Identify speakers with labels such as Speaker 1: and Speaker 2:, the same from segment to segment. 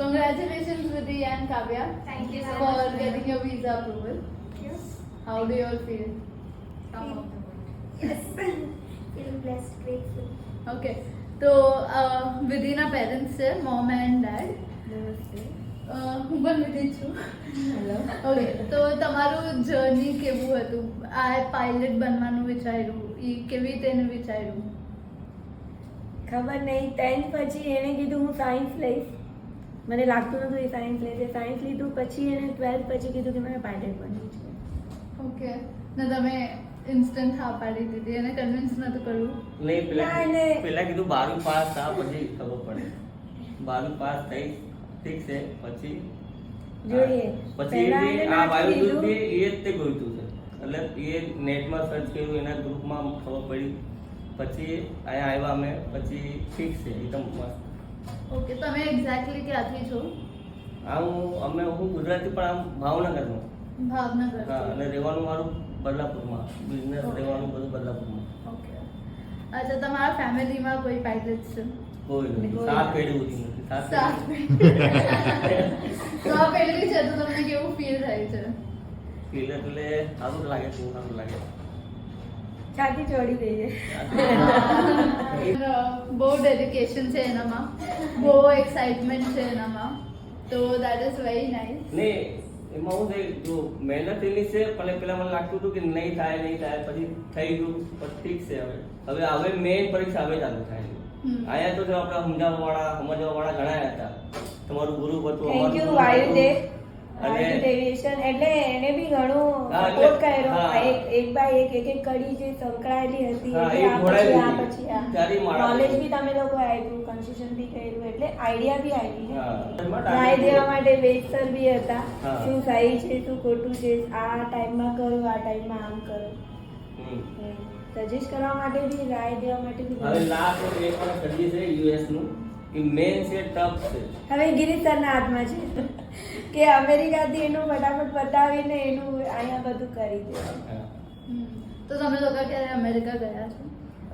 Speaker 1: Congratulations, Vidhi and Kavya.
Speaker 2: Thank you so
Speaker 1: for
Speaker 2: much.
Speaker 1: getting your visa approval.
Speaker 2: Yes.
Speaker 1: How do you all feel?
Speaker 2: Yes. Feeling blessed, grateful.
Speaker 1: Okay. તો વિધિના parents છે mom and dead. હું પણ વિધિ છું.
Speaker 3: Hello.
Speaker 1: Okay, તો તમારું journey કેવું હતું? આ પાયલટ બનવાનું વિચાર્યું, એ કેવી રીતે એને વિચાર્યું?
Speaker 3: ખબર નહીં, 10th પછી એને કીધું હું સાયન્સ લઈશ. મને લાગતું નતું એ સાયન્સ લેશે. સાયન્સ લીધું પછી એને 12th પછી કીધું કે મારે પાયલટ બનવું છે.
Speaker 1: ઓકે, ને તમે ઇન્સ્ટન્ટ હા પાડી દીધી, એને કન્વિન્સ નતું કરવું?
Speaker 4: નહીં,
Speaker 3: ના,
Speaker 4: પેલા કીધું 12 પાસ થા પછી ખબર પડે. 12 પાસ થઈ ઠીક છે, પછી
Speaker 3: જોઈએ.
Speaker 4: પછી
Speaker 3: પહેલા એને
Speaker 4: આ
Speaker 3: ના
Speaker 4: બાયોડું
Speaker 3: કીધું.
Speaker 4: એ જ તે ગોઈતું છે. એટલે એ નેટમાં સર્ચ કર્યું, એના ગ્રુપમાં ખબર પડી, પછી અહીંયા આવ્યા અમે, પછી ઠીક છે, એકદમ મસ્ત.
Speaker 1: ઓકે, તમે એક્ઝેક્ટલી ક્યાંથી છો?
Speaker 4: હું ગુજરાતી પણ આમ ભાવનગરનો.
Speaker 1: ભાવનગર.
Speaker 4: હા, અને રહેવાનું મારું બદલાપુરમાં, બિઝનેસ રહેવાનું બધું બદલાપુરમાં.
Speaker 1: ઓકે, અચ્છા, તમારા ફેમિલીમાં કોઈ પાયલટ છે?
Speaker 4: કોઈ નથી, સાત પેઢી ઉઠી નથી.
Speaker 1: સાત તો આ પહેલી છે, તો તમને કેવું ફીલ થાય છે?
Speaker 4: ફીલ એટલે સારું લાગે છે, સારું લાગે.
Speaker 3: છાતી ચોડી દઈએ.
Speaker 1: બહુ ડેડિકેશન છે એનામાં, બહુ એક્સાઇટમેન્ટ છે એનામાં, તો દેટ ઇઝ વેરી નાઇસ.
Speaker 4: ને એમાં હું થઈ જો મહેનત એની છે, પણ પેલા મને લાગતું હતું કે નહીં થાય, પછી થઈ ગયું, પણ ઠીક છે. હવે મેઇન પરીક્ષા હવે ચાલુ થાય છે. આયા તો જો આપણા સમજવા વાળા ઘણા હતા. તમારું ગ્રુપ હતું,
Speaker 3: thank you Vayudev. Vayudev aviation એટલે એને બી ઘણું
Speaker 4: હા, એટલે-
Speaker 3: સપોર્ટ કર્યો.
Speaker 4: હા.
Speaker 3: એક બાય એક કડી જે સંકળાયેલી હતી,
Speaker 4: હા,
Speaker 3: એટલે
Speaker 4: એ ઘોડાયેલી
Speaker 3: આ
Speaker 4: હતી.
Speaker 3: પછી આ
Speaker 4: ત્યારે માળા
Speaker 3: નોલેજ
Speaker 4: હતી.
Speaker 3: બી તમે લોકો આપ્યું, કન્સ્ટ્રક્શન બી કર્યું, એટલે આઈડિયા બી આવી.
Speaker 4: હા.
Speaker 3: રાય દેવા માટે વેચસર બી હતા.
Speaker 4: હા.
Speaker 3: શું સહી છે, શું ખોટું છે, આ ટાઈમમાં કરો, આ ટાઈમમાં આમ કરો, સજેસ્ટ કરવા માટે બી, રાય દેવા માટે બી
Speaker 4: હવે લાસ્ટ એક વાર કરીએ છે યુએસ નું, એ મેન છે ટફ છે.
Speaker 3: હવે ગિરીશ સરના હાથમાં છે કે અમેરિકાથી એનું ફટાફટ પતાવીને એનું અહીંયા બધું કરી દે.
Speaker 4: હા.
Speaker 1: તો તમે લોકો ક્યારે અમેરિકા ગયા છો?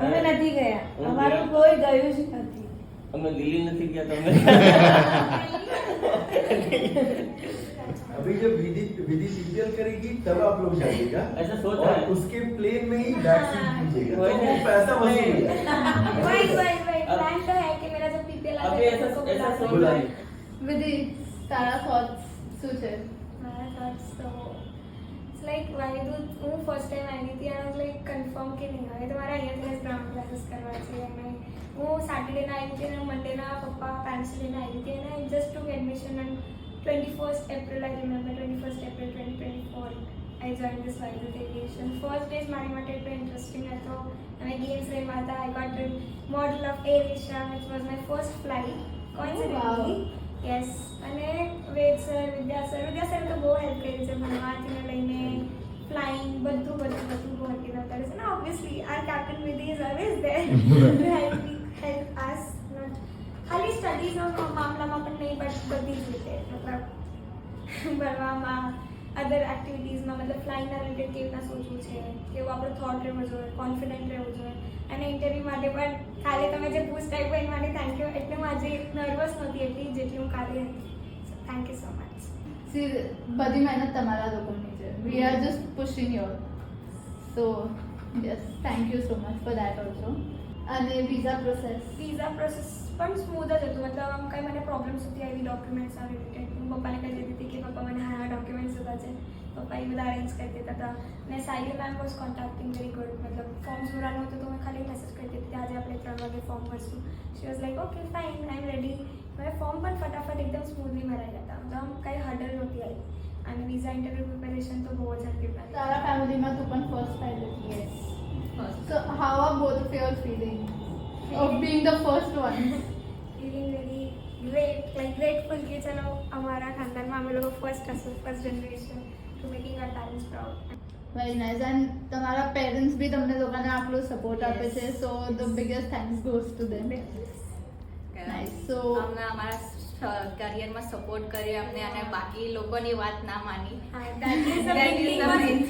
Speaker 3: અમે નથી ગયા,
Speaker 4: હું
Speaker 3: અમારું
Speaker 4: ગયા.
Speaker 3: કોઈ ગયું જ નથી.
Speaker 4: અમે દિલ્હી નથી ગયા તમે.
Speaker 5: अभी जब विधि सीरियल करेगी तब आप लोग जाइएगा,
Speaker 4: ऐसा सोच
Speaker 5: और
Speaker 4: रहा है।
Speaker 5: उसके प्लेन में ही बैक सीट कीजिएगा, तो
Speaker 4: वही
Speaker 5: वो
Speaker 4: नहीं।
Speaker 5: पैसा वसूल है।
Speaker 2: वही प्लान तो है कि मेरा जब पीपीएल आता
Speaker 4: अभी
Speaker 2: है
Speaker 4: ऐसा
Speaker 2: तो
Speaker 4: ऐसा सोच
Speaker 2: बुला
Speaker 4: रहा है.
Speaker 1: વિધિ, તારા થોટ્સ શું છે?
Speaker 2: મારા thoughts તો it's like હું ફર્સ્ટ ટાઈમ આવી હતી અને લાઈક કન્ફર્મ કે નહીં હવે તો મારે અહીંયાથી ગ્રાઉન્ડ ક્લાસીસ કરવા છે. અને હું સેટરડેના આવી હતી અને મંડેના પપ્પા પેરેન્ટ્સ લઈને આવી હતી અને just took admission on 21st April. I remember 21st April 2024 I joined this Vaidut Aviation. First days મારી માટે એટલો ઇન્ટરેસ્ટિંગ હતો અને ગેમ્સ રમ્યા હતા. I got the model of Air Asia which was my first flight coincidentally. Yes, અને વેદ sir, વિદ્યા sir તો બહુ હેલ્પ કરી છે ભણવાથી લઈને ફ્લાઇંગ બધું બહુ મોટી નતા છે ને. Obviously our captain Vidhi is always there help us, not ખાલી સ્ટડીઝના મામલામાં પણ નહીં, બટ બધી જ રીતે મતલબ ભણવામાં, અધર એક્ટિવિટીઝમાં, મતલબ ફ્લાઇંગના રિલેટેડ કેવી રીતના સોચવું છે, કેવું આપણું થોટ રહેવું જોઈએ, કોન્ફિડન્ટ રહેવું જોઈએ. અને ઇન્ટરવ્યૂ માટે પણ કાલે તમે જે બૂસ્ટ આપ્યું એની માટે થેન્ક યુ. એટલે હું આજે નર્વસ નહોતી એટલી જેટલી હું કાલે હતી. So thank you so much.
Speaker 1: C, બધી મહેનત તમારા લોકોની છે. We are just pushing your. So yes, thank you so much for that also. અને વિઝા પ્રોસેસ
Speaker 2: પ્રોસેસ પણ સ્મૂધ જ હતું. મતલબ આમ કંઈ મને પ્રોબ્લેમ્સ હતી આવી ડોક્યુમેન્ટ્સના રિલેટેડ. હું પપ્પાને કહી દેતી હતી કે પપ્પા મને હા ડોક્યુમેન્ટ્સ હતા છે. પપ્પા એ બધા અરેન્જ કરી દેતા હતા. અને Sayli ma'am was કોન્ટેક્ટિંગ very good. મતલબ ફોર્મ્સ ભરવાનું હતું તો મેં ખાલી મેસેજ કરી દેતી હતી આજે આપણે 3 વાગે ફોર્મ ભરશું. She was like okay fine, I am ready. મારે ફોર્મ પણ ફટાફટ એકદમ સ્મૂધલી ભરાઈ જતા. તો આમ કંઈ હર્ડલ નહોતી આવી. અને વિઝા ઇન્ટરવ્યૂ પ્રિપેરેશન તો બહુ જ હતી.
Speaker 1: તારા ફેમિલીમાં તું પણ first pilot? Yes. So how are both of your feeling of being the first one?
Speaker 2: Feeling very great, like grateful કે ચલો અમારા ખાનદાનમાં અમે લોકો ફર્સ્ટ હશું, first generation to making our parents proud.
Speaker 1: Very nice. And તમારા parents બી તમને લોકોને આટલો સપોર્ટ આપે છે, so the biggest thanks goes to them. Nice. So
Speaker 6: અમને અમારા કરિયરમાં સપોર્ટ કર્યો અમને, અને બાકી લોકોની વાત ના માની.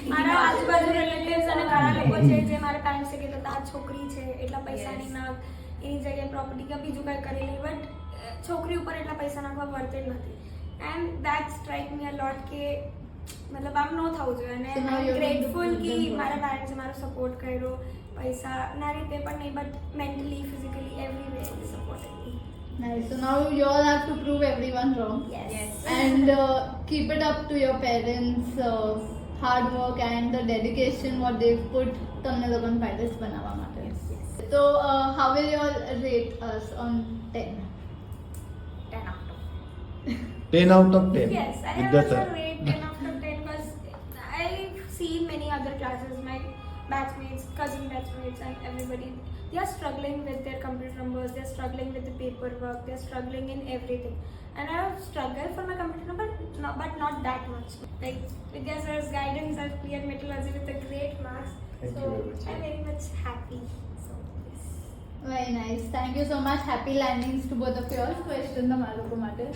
Speaker 2: મારા આજુબાજુ રિલેટિવ્સ અને ઘણા લોકો છે જે મારા પેરેન્ટ્સ કે આ છોકરી છે એટલા પૈસાની ના એની જગ્યાએ પ્રોપર્ટી કે બીજું કંઈ કરી લે, બટ છોકરી ઉપર એટલા પૈસા નાખવા વર્થ ઇટ નથી એન્ડ દેટ સ્ટ્રાઇક મી અ લોટ કે મતલબ આમ ન થવું જોઈએ અને
Speaker 1: So now
Speaker 2: I
Speaker 1: you're
Speaker 2: grateful
Speaker 1: going to
Speaker 2: કે
Speaker 1: do that.
Speaker 2: મારા પેરેન્ટ્સે મારો સપોર્ટ કર્યો પૈસાના રીતે પણ નહીં but mentally physically every way supported me
Speaker 1: Nice. So now you all have to prove everyone wrong.
Speaker 2: Yes.
Speaker 1: And keep it up to your parents' hard work and the dedication what they've put તમને લોકોને pilots બનાવવા માટે. So how will you all rate us on 10?
Speaker 2: 10 out of
Speaker 7: 10 out of 10.
Speaker 2: Yes, I
Speaker 7: with
Speaker 2: have
Speaker 7: the
Speaker 2: also
Speaker 7: sir.
Speaker 2: rate 10 out of 10 because I've seen many other classes, my batchmates, cousin batchmates and everybody, they are struggling with their computer numbers, they are struggling with the paperwork, they are struggling in everything. And I have struggled for my computer number, but not that much. Like Vidya sir's guidance, I've cleared metallurgy with a great marks.
Speaker 5: Thank
Speaker 2: So
Speaker 5: you very much.
Speaker 2: I'm very much happy. So yes.
Speaker 1: Very nice. Thank you so much. Happy landings to both of you all. Question તમારા લોકો માટે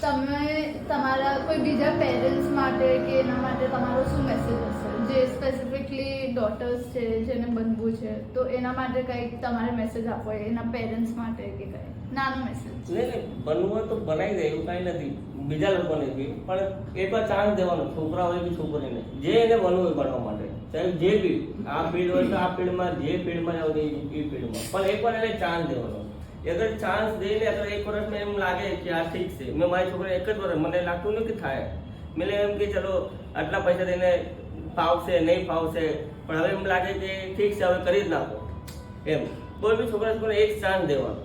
Speaker 1: તમે તમારા કોઈ બીજા parents માટે કે એના માટે તમારો શું મેસેજ હશે જે સ્પેસિફિકલી ડોટર્સ છે જેને બનવું છે તો એના માટે કંઈક તમારે મેસેજ આપવો હોય એના પેરેન્ટ્સ માટે કે કંઈ નાનો મેસેજ
Speaker 4: નહીં બનવું હોય તો બનાવી દે એવું કાંઈ નથી બીજા લોકોને બી પણ એકવાર ચાન્સ દેવાનો છોકરા હોય કે છોકરીને જે એને બનવું હોય ભણવા માટે ચાહે જે બી આ ફિલ્ડ હોય તો આ ફિલ્ડમાં જે ફિલ્ડમાં જાવ એ ફિલ્ડમાં પણ એકવાર એને ચાન્સ દેવાનો અગર ચાન્સ દઈને અગર એક વર્ષમાં એમ લાગે કે આ ઠીક છે મેં મારી છોકરીને એક જ વર્ષ મને લાગતું નહીં કે થાય મેં એમ કે ચલો આટલા પૈસા દઈને ફાવશે નહીં ફાવશે પણ હવે એમ લાગે કે ઠીક છે હવે કરી જ નાખો એમ કોઈ બી છોકરાને એક ચાન્સ દેવાનો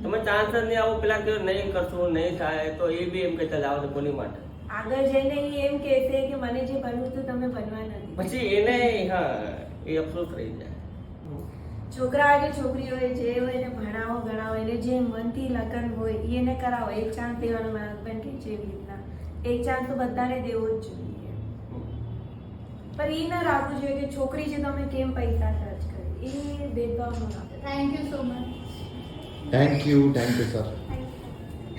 Speaker 4: તમે ચાન્સ જ નહીં આવો પેલા કે નહીં કરશું નહીં થાય તો એ બી એમ કહેતા જાવ તો કોની માટે
Speaker 3: આગળ જઈને ઈ એમ કહેશે કે મને જે બનવું હતું તમે બનવા નથી.
Speaker 4: પછી એને હા એ અફસોસ રહી જાય
Speaker 3: છોકરા હોય કે છોકરી હોય જે હોય એને ભણાવો ગણાવો એને જે મનથી લગન હોય ઈ એને કરાવો. એક ચાન્સ દેવાનો મારા હસબન્ડ કે જેવી રીતના એક ચાન્સ તો બધાને દેવો જ જોઈએ પણ ઈ ના રાખવું જોઈએ કે છોકરી છે તો અમે કેમ પૈસા ખર્ચ કરીએ એ ભેદભાવ ન રાખો.
Speaker 1: Thank you so much
Speaker 7: Thank you, sir.